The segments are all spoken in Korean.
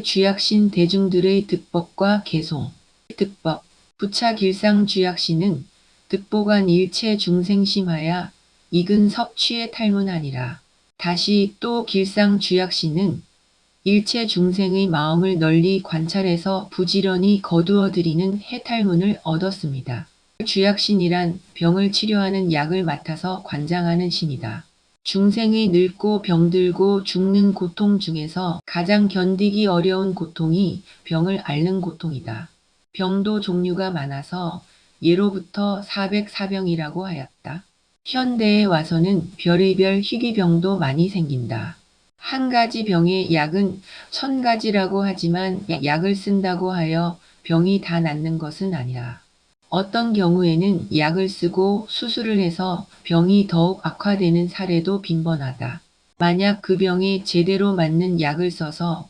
쥐약신 대중들의 득법과 개송. 득법. 부차길상 쥐약신은 득보간 일체 중생심하야 익은 섭취의 탈문하니라. 다시 또 길상 쥐약신은 일체 중생의 마음을 널리 관찰해서 부지런히 거두어들이는 해탈문을 얻었습니다. 쥐약신이란 병을 치료하는 약을 맡아서 관장하는 신이다. 중생의 늙고 병들고 죽는 고통 중에서 가장 견디기 어려운 고통이 병을 앓는 고통이다. 병도 종류가 많아서 예로부터 사백사병이라고 하였다. 현대에 와서는 별의별 희귀병도 많이 생긴다. 한 가지 병의 약은 1000가지라고 하지만 약을 쓴다고 하여 병이 다 낫는 것은 아니라 어떤 경우에는 약을 쓰고 수술을 해서 병이 더욱 악화되는 사례도 빈번하다. 만약 그 병에 제대로 맞는 약을 써서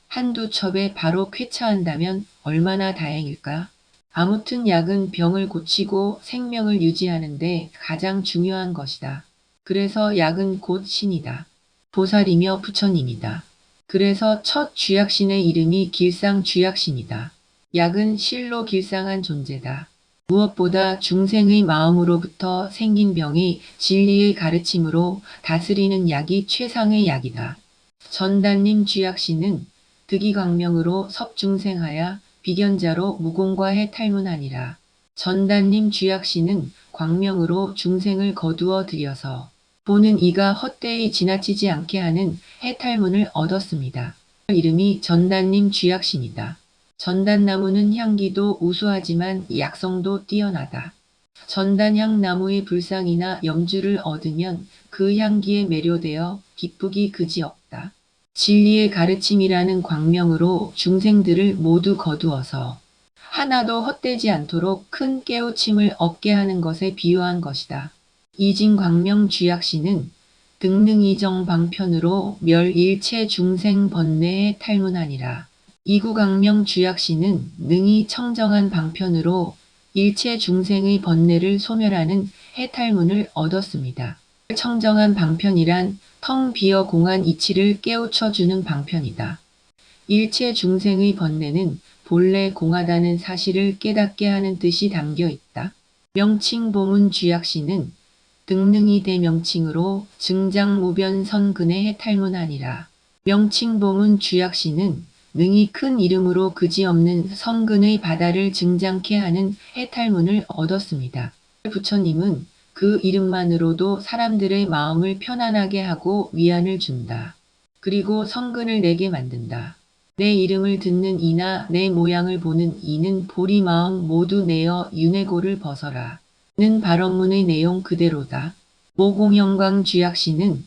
한두 첩에 바로 쾌차한다면 얼마나 다행일까? 아무튼 약은 병을 고치고 생명을 유지하는데 가장 중요한 것이다. 그래서 약은 곧 신이다. 보살이며 부처님이다. 그래서 첫 쥐약신의 이름이 길상 쥐약신이다. 약은 실로 길상한 존재다. 무엇보다 중생의 마음으로부터 생긴 병이 진리의 가르침으로 다스리는 약이 최상의 약이다. 전단님 쥐약신은 득이광명으로 섭중생하여 비견자로 무공과 해탈문하니라. 전단님 쥐약신은 광명으로 중생을 거두어 들여서 보는 이가 헛되이 지나치지 않게 하는 해탈문을 얻었습니다. 이름이 전단님 쥐약신이다. 전단나무는 향기도 우수하지만 약성도 뛰어나다. 전단향나무의 불상이나 염주를 얻으면 그 향기에 매료되어 기쁘기 그지없다. 진리의 가르침이라는 광명으로 중생들을 모두 거두어서 하나도 헛되지 않도록 큰 깨우침을 얻게 하는 것에 비유한 것이다. 이진광명 쥐약신은 등능이정 방편으로 멸일체 중생 번뇌에 탈문하니라. 이구광명 쥐약신은 능히 청정한 방편으로 일체 중생의 번뇌를 소멸하는 해탈문을 얻었습니다. 청정한 방편이란 텅 비어 공한 이치를 깨우쳐주는 방편이다. 일체 중생의 번뇌는 본래 공하다는 사실을 깨닫게 하는 뜻이 담겨 있다. 명칭보문 쥐약신은 등능이 대명칭으로 증장무변선근의 해탈문하니라. 명칭보문 쥐약신은 능히 큰 이름으로 그지없는 선근의 바다를 증장케 하는 해탈문을 얻었습니다. 부처님은 그 이름만으로도 사람들의 마음을 편안하게 하고 위안을 준다. 그리고 선근을 내게 만든다. 내 이름을 듣는 이나 내 모양을 보는 이는 보리 마음 모두 내어 윤회고를 벗어라. 는 발언문의 내용 그대로다. 모공영광 쥐약신은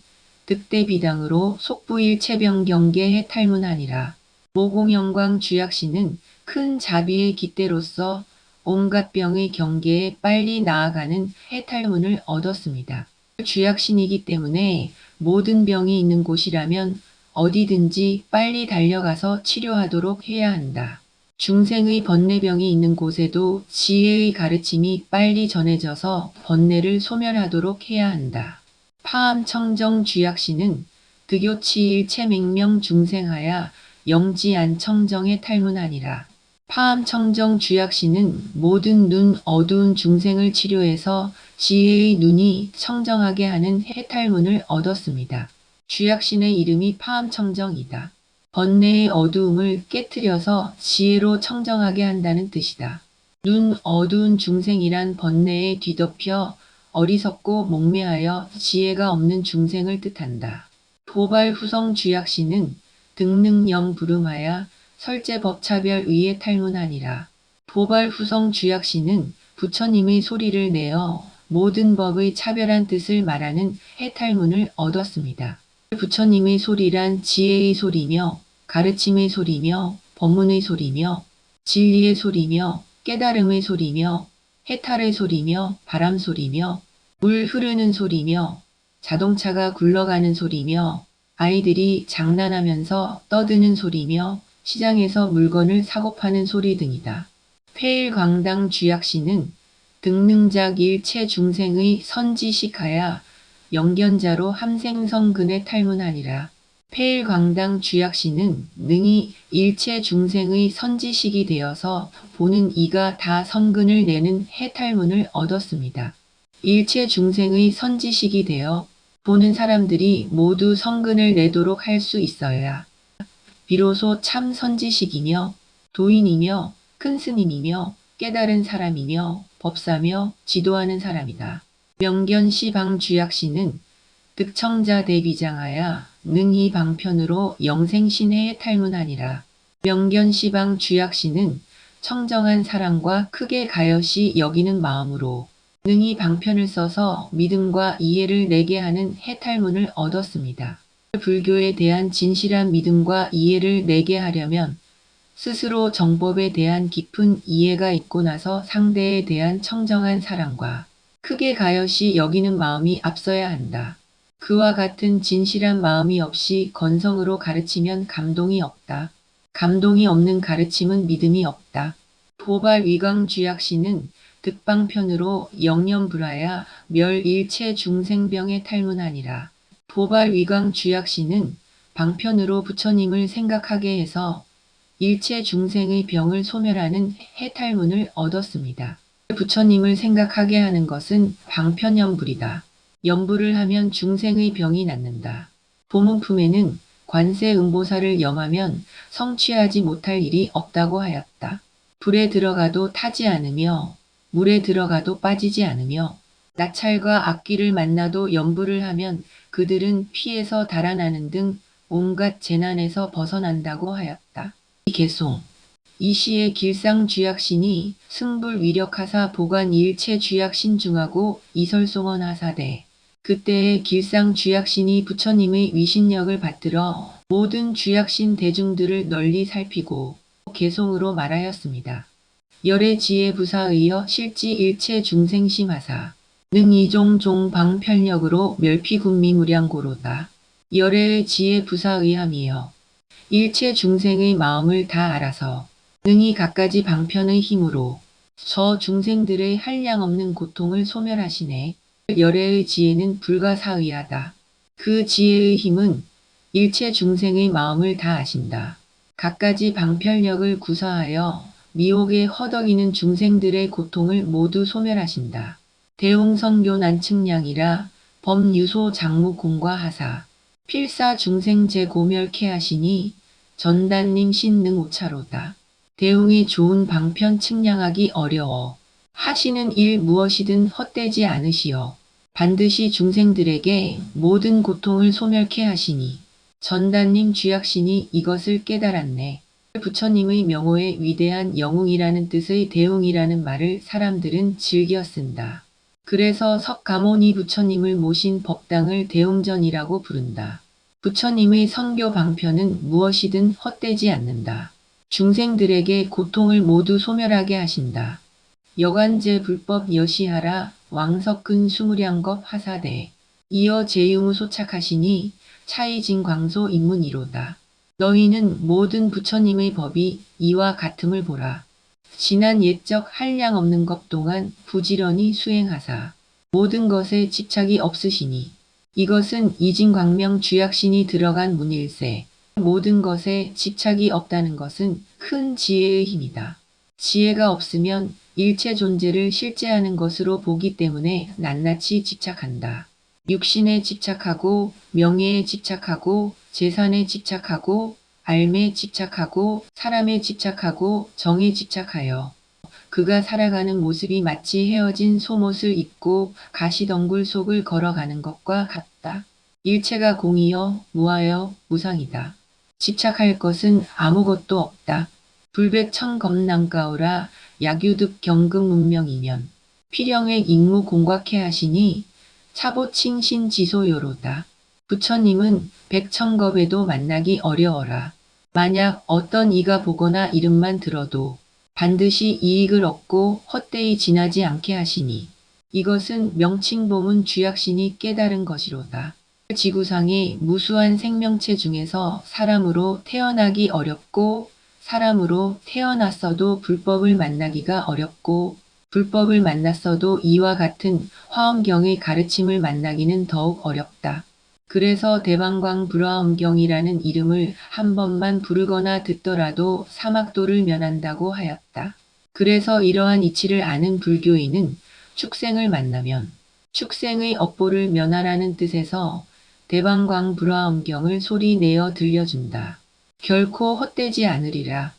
득대비당으로 속부일체병 경계 해탈문하니라. 모공영광 쥐약신은 큰 자비의 깃대로서 온갖 병의 경계에 빨리 나아가는 해탈문을 얻었습니다. 쥐약신이기 때문에 모든 병이 있는 곳이라면 어디든지 빨리 달려가서 치료하도록 해야 한다. 중생의 번뇌병이 있는 곳에도 지혜의 가르침이 빨리 전해져서 번뇌를 소멸하도록 해야 한다. 파암청정 쥐약신은 득요치일체 맹명 중생하야 영지안청정의 탈문하니라. 파암청정 쥐약신은 모든 눈 어두운 중생을 치료해서 지혜의 눈이 청정하게 하는 해탈문을 얻었습니다. 쥐약신의 이름이 파암청정이다. 번뇌의 어두움을 깨트려서 지혜로 청정하게 한다는 뜻이다. 눈 어두운 중생이란 번뇌에 뒤덮여 어리석고 목매하여 지혜가 없는 중생을 뜻한다. 도발후성 쥐약신은 등능영 부름하야 설제법차별 의에 탈문하니라. 도발후성 쥐약신은 부처님의 소리를 내어 모든 법의 차별한 뜻을 말하는 해탈문을 얻었습니다. 부처님의 소리란 지혜의 소리며 가르침의 소리며 법문의 소리며 진리의 소리며 깨달음의 소리며 해탈의 소리며 바람 소리며 물 흐르는 소리며 자동차가 굴러가는 소리며 아이들이 장난하면서 떠드는 소리며 시장에서 물건을 사고 파는 소리 등이다. 폐일광당 쥐약신은 등능작 일체 중생의 선지식하야 영견자로 함생성근에 탈문하니라. 폐일광당 주약신은 능히 일체 중생의 선지식이 되어서 보는 이가 다 선근을 내는 해탈문을 얻었습니다. 일체 중생의 선지식이 되어 보는 사람들이 모두 선근을 내도록 할 수 있어야 비로소 참 선지식이며 도인이며 큰 스님이며 깨달은 사람이며 법사며 지도하는 사람이다. 명견시방 주약신은 득청자 대비장하야 능히 방편으로 영생신해에 탈문하니라. 명견시방 주약신은 청정한 사랑과 크게 가여시 여기는 마음으로 능히 방편을 써서 믿음과 이해를 내게 하는 해탈문을 얻었습니다. 불교에 대한 진실한 믿음과 이해를 내게 하려면 스스로 정법에 대한 깊은 이해가 있고 나서 상대에 대한 청정한 사랑과 크게 가여시 여기는 마음이 앞서야 한다. 그와 같은 진실한 마음이 없이 건성으로 가르치면 감동이 없다. 감동이 없는 가르침은 믿음이 없다. 도발위광주약신은 득방편으로 영념불하야 멸일체 중생병에 탈문하니라. 도발위광주약신은 방편으로 부처님을 생각하게 해서 일체 중생의 병을 소멸하는 해탈문을 얻었습니다. 부처님을 생각하게 하는 것은 방편연불이다. 염불을 하면 중생의 병이 낫는다. 보문품에는 관세음보살을 염하면 성취하지 못할 일이 없다고 하였다. 불에 들어가도 타지 않으며 물에 들어가도 빠지지 않으며 나찰과 악귀를 만나도 염불을 하면 그들은 피해서 달아나는 등 온갖 재난에서 벗어난다고 하였다. 개송 이 시에 길상주약신이 승불위력하사 보관 일체 주약신 중하고 이설송원 하사대 그때에 길상주약신이 부처님의 위신력을 받들어 모든 주약신 대중들을 널리 살피고 개송으로 말하였습니다. 열의 지혜 부사의여 실지 일체 중생심하사 능이종종 방편력으로 멸피군미무량고로다. 열의 지혜 부사의함이여 일체 중생의 마음을 다 알아서 능히 갖가지 방편의 힘으로 저 중생들의 한량없는 고통을 소멸하시네. 열애의 지혜는 불가사의하다. 그 지혜의 힘은 일체 중생의 마음을 다 아신다. 갖가지 방편력을 구사하여 미혹에 허덕이는 중생들의 고통을 모두 소멸하신다. 대웅성교 난측량이라 범유소 장무 공과하사 필사 중생제 고멸케 하시니 전단님 신능 오차로다. 대웅이 좋은 방편 측량하기 어려워. 하시는 일 무엇이든 헛되지 않으시어 반드시 중생들에게 모든 고통을 소멸케 하시니 전단님 주약신이 이것을 깨달았네. 부처님의 명호의 위대한 영웅이라는 뜻의 대웅이라는 말을 사람들은 즐겨 쓴다. 그래서 석가모니 부처님을 모신 법당을 대웅전이라고 부른다. 부처님의 선교 방편은 무엇이든 헛되지 않는다. 중생들에게 고통을 모두 소멸하게 하신다. 여관제 불법 여시하라 왕석근 수무량겁 하사대 이어 제유무 소착하시니 차이진광소 인문이로다. 너희는 모든 부처님의 법이 이와 같음을 보라. 지난 옛적 한량 없는 것 동안 부지런히 수행하사 모든 것에 집착이 없으시니 이것은 이진광명 주약신이 들어간 문일세. 모든 것에 집착이 없다는 것은 큰 지혜의 힘이다. 지혜가 없으면 일체 존재를 실제하는 것으로 보기 때문에 낱낱이 집착한다. 육신에 집착하고 명예에 집착하고 재산에 집착하고 알매 집착하고 사람에 집착하고 정에 집착하여 그가 살아가는 모습이 마치 헤어진 속옷을 입고 가시덩굴 속을 걸어가는 것과 같다. 일체가 공이여 무하여 무상이다. 집착할 것은 아무것도 없다. 불백천겁난가오라 야규득 경금 문명이면 필영의 익무 공곽해 하시니 차보칭신지소요로다. 부처님은 백천겁에도 만나기 어려워라. 만약 어떤 이가 보거나 이름만 들어도 반드시 이익을 얻고 헛되이 지나지 않게 하시니 이것은 명칭보문 주약신이 깨달은 것이로다. 지구상의 무수한 생명체 중에서 사람으로 태어나기 어렵고 사람으로 태어났어도 불법을 만나기가 어렵고 불법을 만났어도 이와 같은 화엄경의 가르침을 만나기는 더욱 어렵다. 그래서 대방광 불화엄경이라는 이름을 한 번만 부르거나 듣더라도 사막도를 면한다고 하였다. 그래서 이러한 이치를 아는 불교인은 축생을 만나면 축생의 업보를 면하라는 뜻에서 대방광 불화엄경을 소리내어 들려준다. 결코 헛되지 않으리라.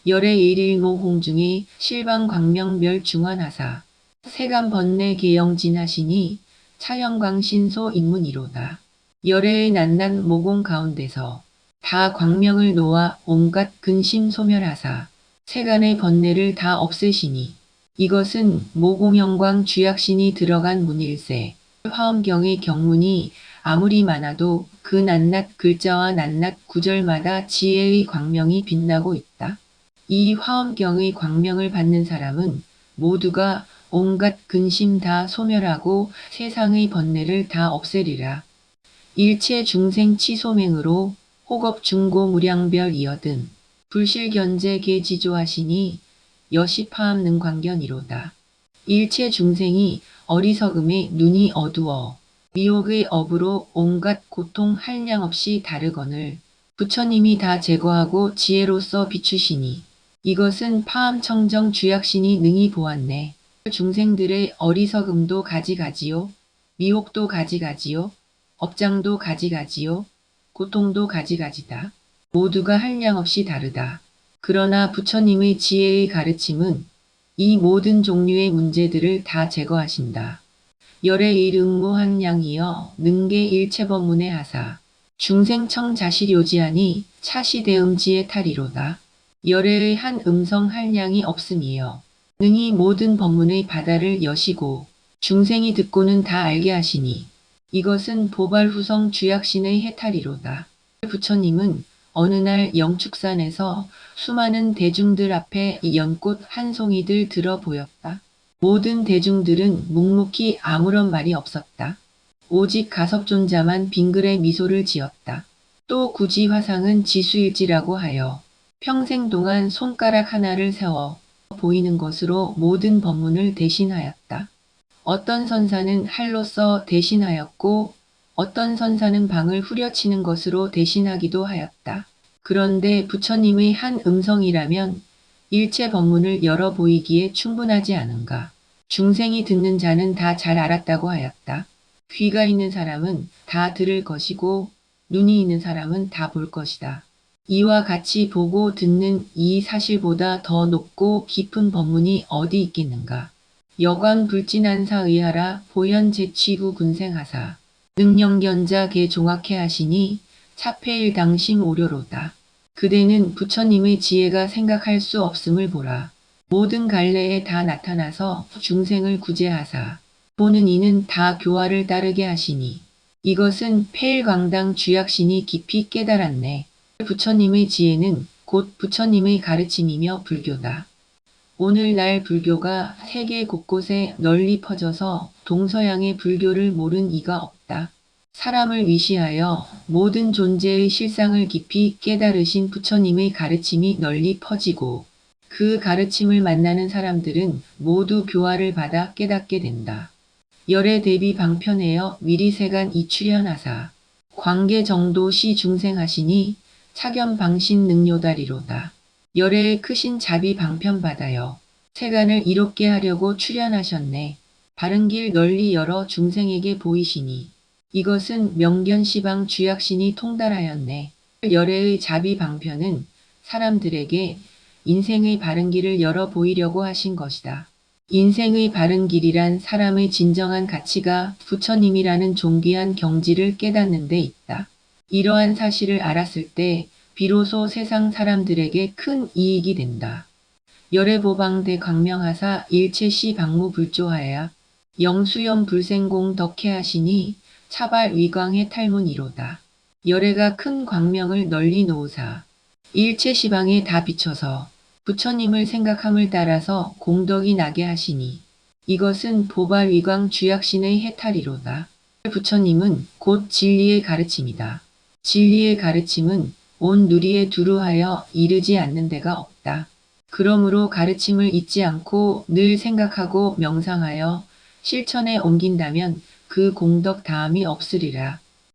열의 일일모 홍중이 실방광명멸 중환하사 세간 번뇌 계영진하시니 차영광신소 인문이로다. 열애의 낱낱 모공 가운데서 다 광명을 놓아 온갖 근심 소멸하사 세간의 번뇌를 다 없애시니 이것은 모공영광 주약신이 들어간 문일세. 화엄경의 경문이 아무리 많아도 그 낱낱 글자와 낱낱 구절마다 지혜의 광명이 빛나고 있다. 이 화엄경의 광명을 받는 사람은 모두가 온갖 근심 다 소멸하고 세상의 번뇌를 다 없애리라. 일체 중생 치소맹으로 혹업 중고 무량별 이어든 불실견제 계지조하시니 여시파암능 광견이로다. 일체 중생이 어리석음에 눈이 어두워 미혹의 업으로 온갖 고통 한량 없이 다르거늘 부처님이 다 제거하고 지혜로서 비추시니 이것은 파암청정 주약신이 능히 보았네. 중생들의 어리석음도 가지가지요. 미혹도 가지가지요. 업장도 가지가지요. 고통도 가지가지다. 모두가 한량없이 다르다. 그러나 부처님의 지혜의 가르침은 이 모든 종류의 문제들을 다 제거하신다. 열의 일응무한량이여 능계 일체법문의 하사 중생청 자시료지하니 차시대음지의 탈이로다. 열애의 한 음성 한량이 없음이여 능히 모든 법문의 바다를 여시고 중생이 듣고는 다 알게 하시니 이것은 보발후성 주약신의 해탈이로다. 부처님은 어느 날 영축산에서 수많은 대중들 앞에 연꽃 한 송이들 들어 보였다. 모든 대중들은 묵묵히 아무런 말이 없었다. 오직 가섭존자만 빙그레 미소를 지었다. 또 굳이 화상은 지수일지라고 하여 평생 동안 손가락 하나를 세워 보이는 것으로 모든 법문을 대신하였다. 어떤 선사는 할로써 대신하였고 어떤 선사는 방을 후려치는 것으로 대신하기도 하였다. 그런데 부처님의 한 음성이라면 일체 법문을 열어 보이기에 충분하지 않은가. 중생이 듣는 자는 다 잘 알았다고 하였다. 귀가 있는 사람은 다 들을 것이고 눈이 있는 사람은 다 볼 것이다. 이와 같이 보고 듣는 이 사실보다 더 높고 깊은 법문이 어디 있겠는가. 여관 불진한사 의하라 보현 제취구 군생하사 능영견자 개 종악해 하시니 차폐일 당심 오료로다. 그대는 부처님의 지혜가 생각할 수 없음을 보라. 모든 갈래에 다 나타나서 중생을 구제하사 보는 이는 다 교화를 따르게 하시니 이것은 폐일광당 주약신이 깊이 깨달았네. 부처님의 지혜는 곧 부처님의 가르침이며 불교다. 오늘날 불교가 세계 곳곳에 널리 퍼져서 동서양의 불교를 모른 이가 없다. 사람을 위시하여 모든 존재의 실상을 깊이 깨달으신 부처님의 가르침이 널리 퍼지고 그 가르침을 만나는 사람들은 모두 교화를 받아 깨닫게 된다. 열애 대비 방편하여 위리세간 이출현하사 광계정도시 중생하시니 차견방신 능요다리로다. 열애의 크신 자비 방편받아요. 세간을 이롭게 하려고 출현하셨네. 바른 길 널리 열어 중생에게 보이시니 이것은 명견시방 주약신이 통달하였네. 열애의 자비 방편은 사람들에게 인생의 바른 길을 열어 보이려고 하신 것이다. 인생의 바른 길이란 사람의 진정한 가치가 부처님이라는 존귀한 경지를 깨닫는 데 있다. 이러한 사실을 알았을 때 비로소 세상 사람들에게 큰 이익이 된다. 열애보방대 광명하사 일체시 방무불조하야 영수연 불생공 덕해하시니 차발 위광의 탈문이로다. 열애가 큰 광명을 널리 놓으사 일체시방에 다 비춰서 부처님을 생각함을 따라서 공덕이 나게 하시니 이것은 보발위광 주약신의 해탈이로다. 부처님은 곧 진리의 가르침이다. 진리의 가르침은 온 누리에 두루하여 이르지 않는 데가 없다. 그러므로 가르침을 잊지 않고 늘 생각하고 명상하여 실천에 옮긴다면 그 공덕 다함이 없으리라.